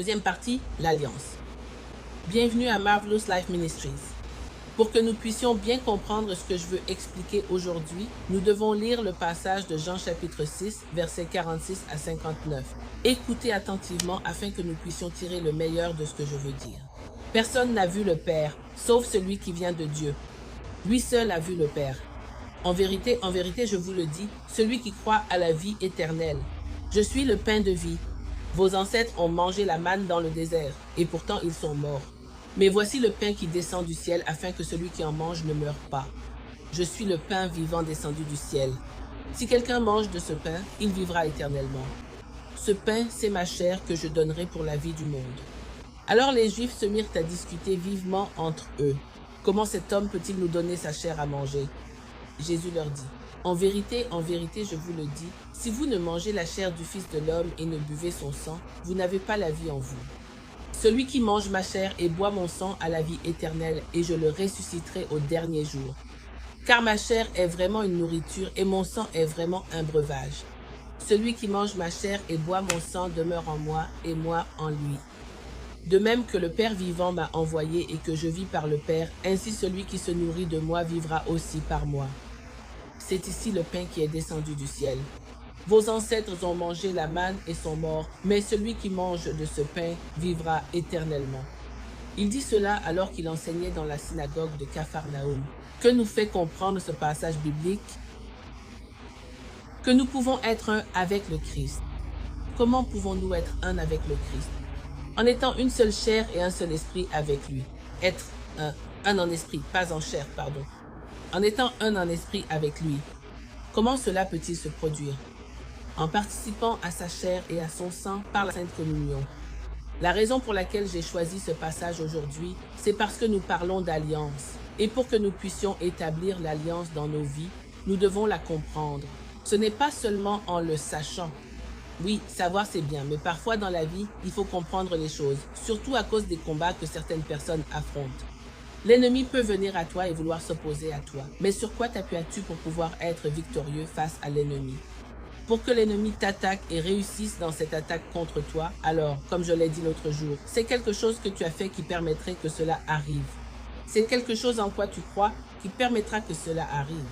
Deuxième partie, l'Alliance. Bienvenue à Marvelous Life Ministries. Pour que nous puissions bien comprendre ce que je veux expliquer aujourd'hui, nous devons lire le passage de Jean chapitre 6, versets 46 à 59. Écoutez attentivement afin que nous puissions tirer le meilleur de ce que je veux dire. Personne n'a vu le Père, sauf celui qui vient de Dieu. Lui seul a vu le Père. En vérité, je vous le dis, celui qui croit à la vie éternelle. Je suis le pain de vie. Vos ancêtres ont mangé la manne dans le désert, et pourtant ils sont morts. Mais voici le pain qui descend du ciel, afin que celui qui en mange ne meure pas. Je suis le pain vivant descendu du ciel. Si quelqu'un mange de ce pain, il vivra éternellement. Ce pain, c'est ma chair que je donnerai pour la vie du monde. Alors les Juifs se mirent à discuter vivement entre eux. Comment cet homme peut-il nous donner sa chair à manger? Jésus leur dit, en vérité, je vous le dis, si vous ne mangez la chair du Fils de l'homme et ne buvez son sang, vous n'avez pas la vie en vous. Celui qui mange ma chair et boit mon sang a la vie éternelle, et je le ressusciterai au dernier jour. Car ma chair est vraiment une nourriture, et mon sang est vraiment un breuvage. Celui qui mange ma chair et boit mon sang demeure en moi, et moi en lui. De même que le Père vivant m'a envoyé et que je vis par le Père, ainsi celui qui se nourrit de moi vivra aussi par moi. C'est ici le pain qui est descendu du ciel. Vos ancêtres ont mangé la manne et sont morts, mais celui qui mange de ce pain vivra éternellement. Il dit cela alors qu'il enseignait dans la synagogue de Capharnaüm. Que nous fait comprendre ce passage biblique? Que nous pouvons être un avec le Christ. Comment pouvons-nous être un avec le Christ? En étant une seule chair et un seul esprit avec lui. Être un en esprit, pas en chair, pardon. En étant un en esprit avec lui. Comment cela peut-il se produire? En participant à sa chair et à son sang par la Sainte Communion. La raison pour laquelle j'ai choisi ce passage aujourd'hui, c'est parce que nous parlons d'alliance. Et pour que nous puissions établir l'alliance dans nos vies, nous devons la comprendre. Ce n'est pas seulement en le sachant. Oui, savoir c'est bien, mais parfois dans la vie, il faut comprendre les choses, surtout à cause des combats que certaines personnes affrontent. L'ennemi peut venir à toi et vouloir s'opposer à toi. Mais sur quoi t'appuies-tu pour pouvoir être victorieux face à l'ennemi? Pour que l'ennemi t'attaque et réussisse dans cette attaque contre toi, alors, comme je l'ai dit l'autre jour, c'est quelque chose que tu as fait qui permettrait que cela arrive. C'est quelque chose en quoi tu crois qui permettra que cela arrive.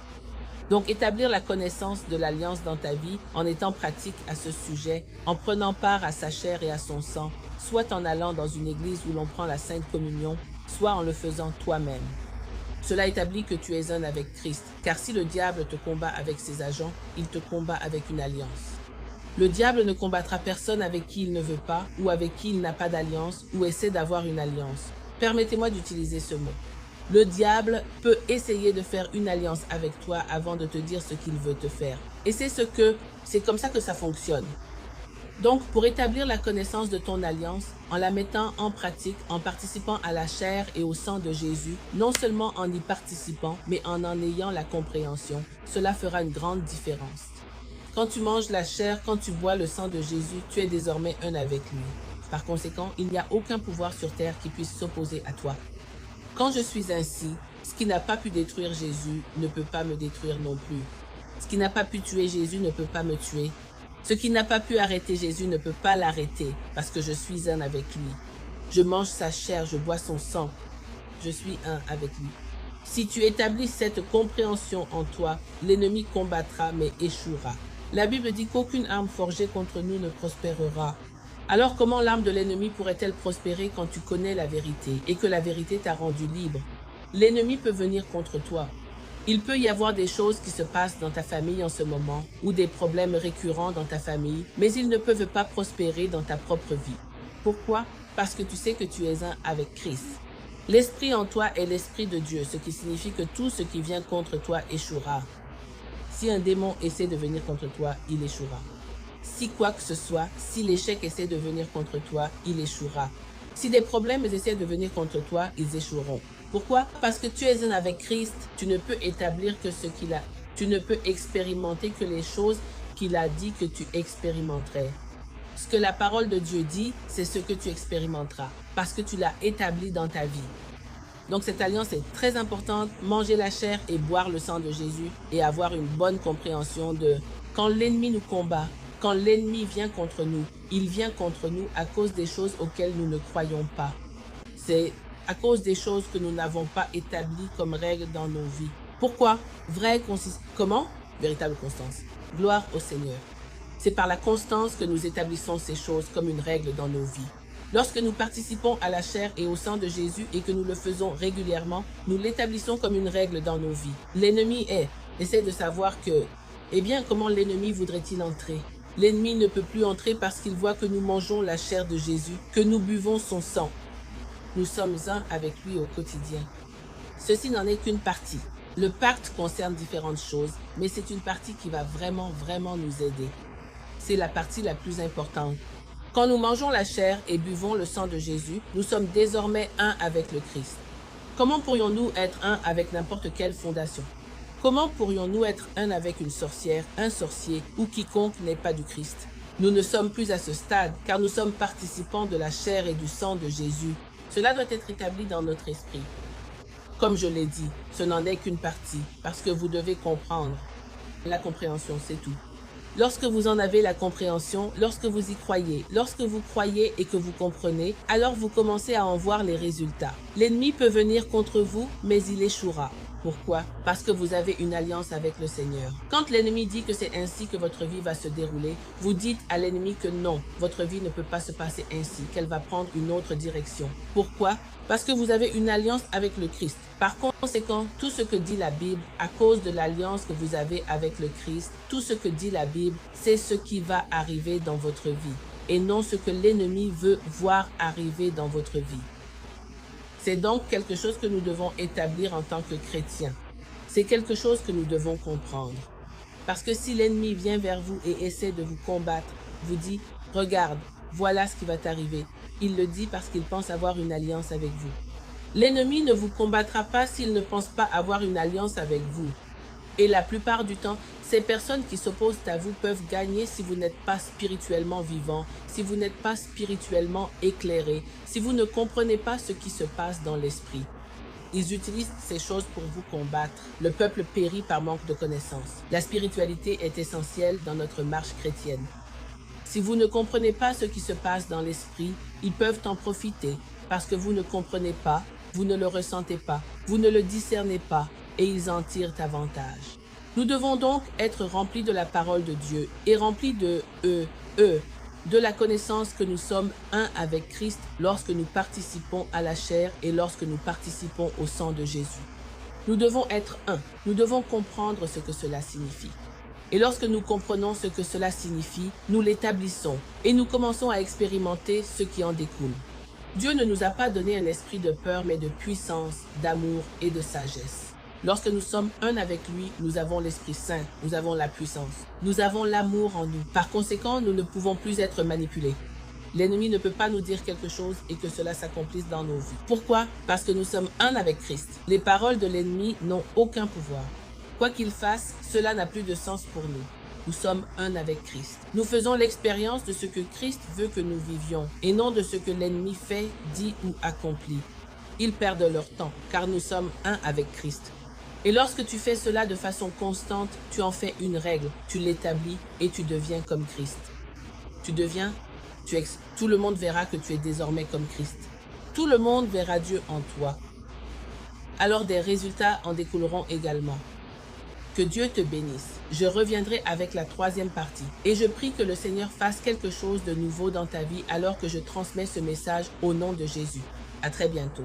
Donc, établir la connaissance de l'alliance dans ta vie en étant pratique à ce sujet, en prenant part à sa chair et à son sang, soit en allant dans une église où l'on prend la Sainte Communion, soit en le faisant toi-même. Cela établit que tu es un avec Christ, car si le diable te combat avec ses agents, il te combat avec une alliance. Le diable ne combattra personne avec qui il ne veut pas, ou avec qui il n'a pas d'alliance, ou essaie d'avoir une alliance. Permettez-moi d'utiliser ce mot. Le diable peut essayer de faire une alliance avec toi avant de te dire ce qu'il veut te faire. Et c'est comme ça que ça fonctionne. Donc, pour établir la connaissance de ton alliance, en la mettant en pratique, en participant à la chair et au sang de Jésus, non seulement en y participant, mais en ayant la compréhension, cela fera une grande différence. Quand tu manges la chair, quand tu bois le sang de Jésus, tu es désormais un avec lui. Par conséquent, il n'y a aucun pouvoir sur terre qui puisse s'opposer à toi. Quand je suis ainsi, ce qui n'a pas pu détruire Jésus ne peut pas me détruire non plus. Ce qui n'a pas pu tuer Jésus ne peut pas me tuer. Ce qui n'a pas pu arrêter Jésus ne peut pas l'arrêter, parce que je suis un avec lui. Je mange sa chair, je bois son sang. Je suis un avec lui. Si tu établis cette compréhension en toi, l'ennemi combattra mais échouera. La Bible dit qu'aucune arme forgée contre nous ne prospérera. Alors comment l'arme de l'ennemi pourrait-elle prospérer quand tu connais la vérité et que la vérité t'a rendu libre? L'ennemi peut venir contre toi. Il peut y avoir des choses qui se passent dans ta famille en ce moment ou des problèmes récurrents dans ta famille, mais ils ne peuvent pas prospérer dans ta propre vie. Pourquoi? Parce que tu sais que tu es un avec Christ. L'esprit en toi est l'esprit de Dieu, ce qui signifie que tout ce qui vient contre toi échouera. Si un démon essaie de venir contre toi, il échouera. Si quoi que ce soit, si l'échec essaie de venir contre toi, il échouera. Si des problèmes essaient de venir contre toi, ils échoueront. Pourquoi? Parce que tu es un avec Christ, tu ne peux établir que ce qu'il a. Tu ne peux expérimenter que les choses qu'il a dit que tu expérimenterais. Ce que la parole de Dieu dit, c'est ce que tu expérimenteras, parce que tu l'as établi dans ta vie. Donc cette alliance est très importante, manger la chair et boire le sang de Jésus et avoir une bonne compréhension de quand l'ennemi nous combat, Quand l'ennemi vient contre nous, il vient contre nous à cause des choses auxquelles nous ne croyons pas. C'est à cause des choses que nous n'avons pas établies comme règles dans nos vies. Pourquoi? Comment? Véritable constance. Gloire au Seigneur. C'est par la constance que nous établissons ces choses comme une règle dans nos vies. Lorsque nous participons à la chair et au sang de Jésus et que nous le faisons régulièrement, nous l'établissons comme une règle dans nos vies. L'ennemi essaie de savoir que, comment l'ennemi voudrait-il entrer? L'ennemi ne peut plus entrer parce qu'il voit que nous mangeons la chair de Jésus, que nous buvons son sang. Nous sommes un avec lui au quotidien. Ceci n'en est qu'une partie. Le pacte concerne différentes choses, mais c'est une partie qui va vraiment nous aider. C'est la partie la plus importante. Quand nous mangeons la chair et buvons le sang de Jésus, nous sommes désormais un avec le Christ. Comment pourrions-nous être un avec n'importe quelle fondation? Comment pourrions-nous être un avec une sorcière, un sorcier ou quiconque n'est pas du Christ? Nous ne sommes plus à ce stade, car nous sommes participants de la chair et du sang de Jésus. Cela doit être établi dans notre esprit. Comme je l'ai dit, ce n'en est qu'une partie, parce que vous devez comprendre. La compréhension, c'est tout. Lorsque vous en avez la compréhension, lorsque vous y croyez, lorsque vous croyez et que vous comprenez, alors vous commencez à en voir les résultats. L'ennemi peut venir contre vous, mais il échouera. Pourquoi? Parce que vous avez une alliance avec le Seigneur. Quand l'ennemi dit que c'est ainsi que votre vie va se dérouler, vous dites à l'ennemi que non, votre vie ne peut pas se passer ainsi, qu'elle va prendre une autre direction. Pourquoi? Parce que vous avez une alliance avec le Christ. Par conséquent, tout ce que dit la Bible, à cause de l'alliance que vous avez avec le Christ, tout ce que dit la Bible, c'est ce qui va arriver dans votre vie, et non ce que l'ennemi veut voir arriver dans votre vie. C'est donc quelque chose que nous devons établir en tant que chrétiens. C'est quelque chose que nous devons comprendre. Parce que si l'ennemi vient vers vous et essaie de vous combattre, vous dit « Regarde, voilà ce qui va t'arriver », il le dit parce qu'il pense avoir une alliance avec vous. L'ennemi ne vous combattra pas s'il ne pense pas avoir une alliance avec vous. Et la plupart du temps, ces personnes qui s'opposent à vous peuvent gagner si vous n'êtes pas spirituellement vivant, si vous n'êtes pas spirituellement éclairé, si vous ne comprenez pas ce qui se passe dans l'esprit. Ils utilisent ces choses pour vous combattre. Le peuple périt par manque de connaissances. La spiritualité est essentielle dans notre marche chrétienne. Si vous ne comprenez pas ce qui se passe dans l'esprit, ils peuvent en profiter parce que vous ne comprenez pas, vous ne le ressentez pas, vous ne le discernez pas et ils en tirent avantage. Nous devons donc être remplis de la parole de Dieu et remplis de la connaissance que nous sommes un avec Christ lorsque nous participons à la chair et lorsque nous participons au sang de Jésus. Nous devons être un, nous devons comprendre ce que cela signifie. Et lorsque nous comprenons ce que cela signifie, nous l'établissons et nous commençons à expérimenter ce qui en découle. Dieu ne nous a pas donné un esprit de peur, mais de puissance, d'amour et de sagesse. Lorsque nous sommes un avec lui, nous avons l'Esprit Saint, nous avons la puissance, nous avons l'amour en nous. Par conséquent, nous ne pouvons plus être manipulés. L'ennemi ne peut pas nous dire quelque chose et que cela s'accomplisse dans nos vies. Pourquoi? Parce que nous sommes un avec Christ. Les paroles de l'ennemi n'ont aucun pouvoir. Quoi qu'il fasse, cela n'a plus de sens pour nous. Nous sommes un avec Christ. Nous faisons l'expérience de ce que Christ veut que nous vivions et non de ce que l'ennemi fait, dit ou accomplit. Ils perdent leur temps car nous sommes un avec Christ. Et lorsque tu fais cela de façon constante, tu en fais une règle, tu l'établis et tu deviens comme Christ. Tout le monde verra que tu es désormais comme Christ. Tout le monde verra Dieu en toi. Alors des résultats en découleront également. Que Dieu te bénisse. Je reviendrai avec la 3e partie. Et je prie que le Seigneur fasse quelque chose de nouveau dans ta vie alors que je transmets ce message au nom de Jésus. À très bientôt.